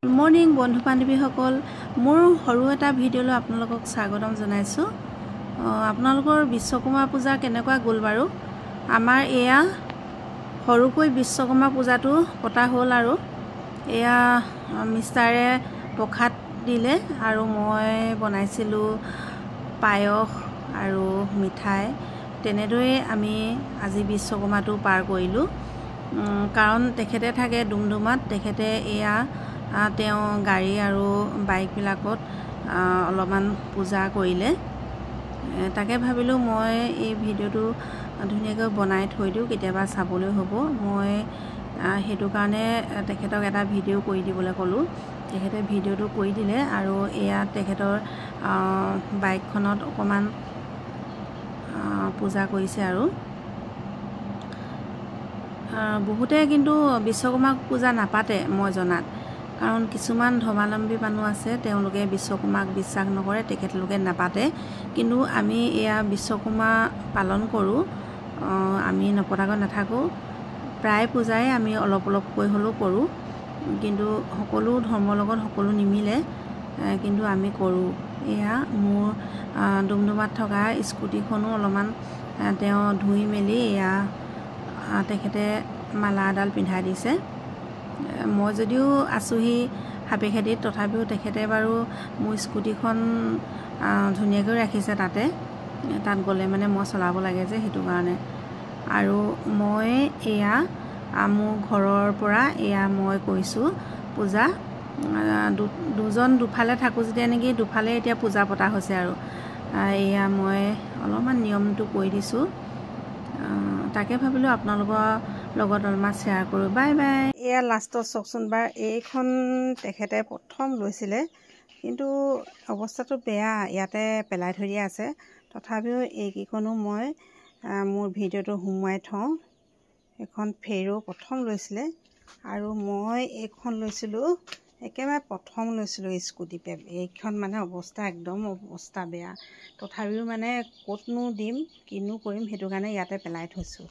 Good morning বন্ধু বান্ধৱীসকল, মোৰ সৰু এটা ভিডিঅ'লৈ আপোনালোকক স্বাগতম জনাইছোঁ। আপোনালোকৰ বিশ্বকৰ্মা পূজা কেনেকুৱা গ'ল বাৰু? আমাৰ এয়া সৰুকৈ বিশ্বকৰ্মা পূজাটো পতা হ'ল আৰু এয়া মিষ্টাৰে প্ৰসাদ দিলে আৰু মই বনাইছিলোঁ পায়স আৰু মিঠাই। তেনেদৰে আমি আজি বিশ্বকৰ্মাটো পাৰ কৰিলোঁ। কাৰণ তেখেতে থাকে ডুমডুমাত। তেখেতে এয়া তেওঁ গাড়ী আৰু বাইকবিলাকত অলপমান পূজা কৰিলে। তাকে ভাবিলোঁ মই এই ভিডিঅ'টো ধুনীয়াকৈ বনাই থৈ দিওঁ, কেতিয়াবা চাবলৈ হ'ব। মই সেইটো কাৰণে তেখেতক এটা ভিডিঅ' কৰি দিবলৈ ক'লোঁ। তেখেতে ভিডিঅ'টো কৰি দিলে আৰু এয়া তেখেতৰ বাইকখনত অকণমান পূজা কৰিছে আৰু বহুতে কিন্তু বিশ্বকৰ্মা পূজা নাপাতে মই জনাত। কাৰণ কিছুমান ধৰ্মাৱলম্বী মানুহ আছে, তেওঁলোকে বিশ্বকৰ্মাক বিশ্বাস নকৰে, তেখেতলোকে নাপাতে। কিন্তু আমি এয়া বিশ্বকৰ্মা পালন কৰোঁ। আমি নপতাকৈ নাথাকোঁ। প্ৰায় পূজাই আমি অলপ অলপকৈ হ'লেও কৰোঁ, কিন্তু সকলো ধৰ্মৰ লগত সকলো নিমিলে, কিন্তু আমি কৰোঁ। এয়া মোৰ ডুমডুমাত থকা স্কুটিখনো অলপমান তেওঁ ধুই মেলি এয়া তেখেতে মালা এডাল পিন্ধাই দিছে। মই যদিও আছোঁহি হাবিখেতিত, তথাপিও তেখেতে বাৰু মোৰ স্কুটিখন ধুনীয়াকৈ ৰাখিছে তাত গ'লে মানে মই চলাব লাগে যে, সেইটো কাৰণে। আৰু মই এয়া মোৰ ঘৰৰ পৰা এয়া মই কৰিছোঁ পূজা। দুজন দুফালে থাকোঁ যেতিয়া নেকি, দুফালে এতিয়া পূজা পতা হৈছে আৰু এয়া মই অলপমান নিয়মটো কৰি দিছোঁ। তাকে ভাবিলোঁ আপোনালোকৰ লগত অলপমান শ্বেয়াৰ কৰোঁ। Bye bye. এয়া লাষ্টত চাওকচোন বাৰ, এইখন তেখেতে প্ৰথম লৈছিলে, কিন্তু অৱস্থাটো বেয়া, ইয়াতে পেলাই থৈ দিয়া আছে। তথাপিও এইকেইখনো মই মোৰ ভিডিঅ'টো সুমুৱাই থওঁ। এইখন ফেৰো প্ৰথম লৈছিলে আৰু মই এইখন লৈছিলোঁ একেবাৰে প্ৰথম লৈছিলোঁ স্কুটি পেপ। এইখন মানে অৱস্থা একদম অৱস্থা বেয়া, তথাপিও মানে ক'তনো দিম কিনো কৰিম, সেইটো কাৰণে ইয়াতে পেলাই থৈছোঁ।